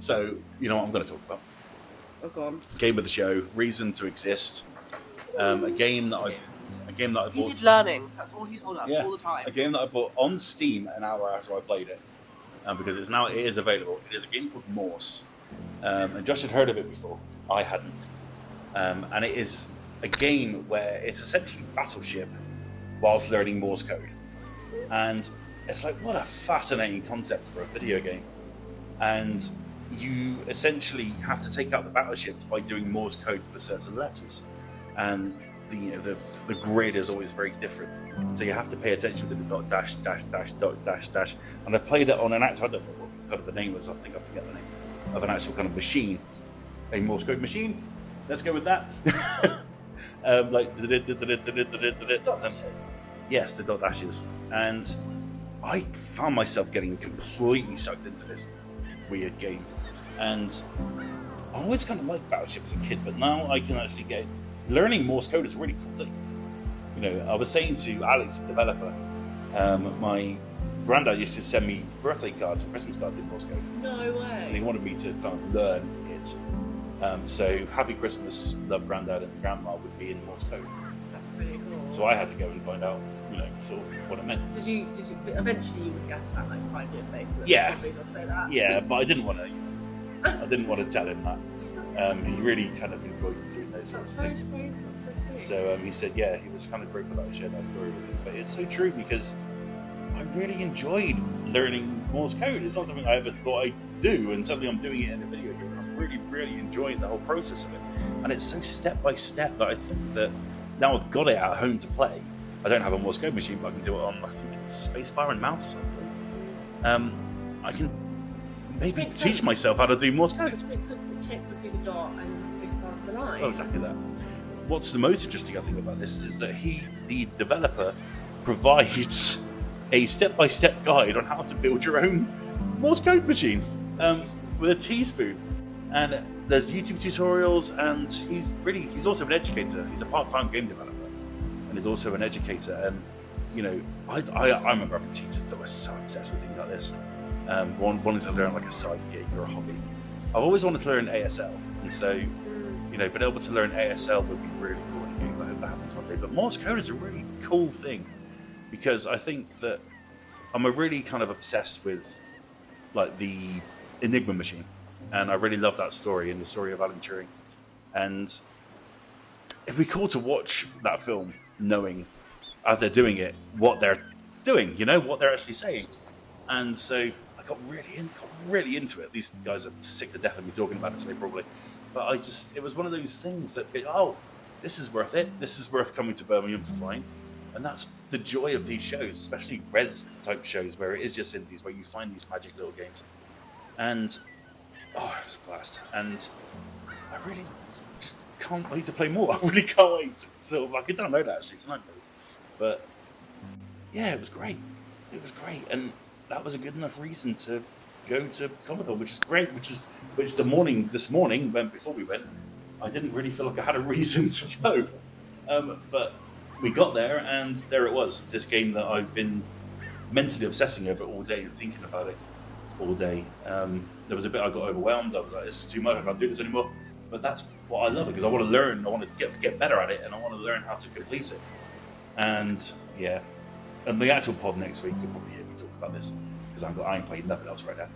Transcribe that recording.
So, you know what I'm going to talk about? Oh, go on. Game of the show, Reason to Exist. A game that I bought. He did learning. That's all he told us Yeah, all the time. a game that I bought on Steam an hour after I played it, because it is available. It is a game called Morse, and Josh had heard of it before. I hadn't, and it is a game where it's essentially Battleship whilst learning Morse code, and it's like, what a fascinating concept for a video game. And you essentially have to take out the battleships by doing Morse code for certain letters, and the grid is always very different. So you have to pay attention to the dot dash dash dash dot dash dash. And I played it on an actual, I don't know what kind of the name was. I think I forget the name of an actual kind of machine, a Morse code machine. Let's go with that. Like yes, the dot dashes, and I found myself getting completely sucked into this weird game. And I always kind of liked Battleship as a kid, but now I can actually get learning Morse code is a really cool thing. You know, I was saying to Alex, the developer, my granddad used to send me birthday cards and Christmas cards in Morse code. No way. And he wanted me to kind of learn it. So Happy Christmas, love Granddad and Grandma would be in Morse code. That's really cool. So I had to go and find out, sort of what it meant. Did you eventually you would guess that like 5 years later? Yeah. Probably not say that. Yeah, but I didn't want to. I didn't want to tell him that. He really kind of enjoyed doing those sorts of things. That's so sweet. So he said, yeah, he was kind of grateful that I shared that story with him. But it's so true because I really enjoyed learning Morse code. It's not something I ever thought I'd do, and suddenly I'm doing it in a video game. And I'm really, really enjoying the whole process of it. And it's so step by step that I think that now I've got it at home to play. I don't have a Morse code machine, but I can do it on, I think it's spacebar and mouse, I believe. I can maybe teach myself how to do Morse code. Which makes sense. The click would be the dot and then the space bar for the line. Oh, exactly that. What's the most interesting, I think, about this is that the developer, provides a step-by-step guide on how to build your own Morse code machine with a teaspoon. And there's YouTube tutorials, and he's also an educator. He's a part-time game developer, and he's also an educator. And I remember having teachers that were so obsessed with things like this. Wanting to learn like a side gig or a hobby. I've always wanted to learn ASL, and so being able to learn ASL would be really cool in a game. I hope that happens one day. But Morse code is a really cool thing because I think that I'm really kind of obsessed with like the Enigma machine, and I really love that story and the story of Alan Turing. And it'd be cool to watch that film, knowing as they're doing it what they're doing, what they're actually saying. And so I got really into it. These guys are sick to death of me talking about it today, probably. But it was one of those things that, this is worth it. This is worth coming to Birmingham to find. And that's the joy of these shows, especially Res type shows, where it is just indies, where you find these magic little games. And, it was a blast. And I really just can't wait to play more. I really can't wait to I could download it actually tonight. But, yeah, it was great. It was great. And that was a good enough reason to go to Comic-Con, which is great. Which this morning, before we went, I didn't really feel like I had a reason to go. But we got there, and there it was. This game that I've been mentally obsessing over all day, thinking about it all day. There was a bit I got overwhelmed. I was like, this is too much. I can't do this anymore. But that's what I love it, because I want to learn. I want to get better at it, and I want to learn how to complete it. And yeah. And the actual pod next week, you'll probably hear me talk about this, because I ain't playing nothing else right now.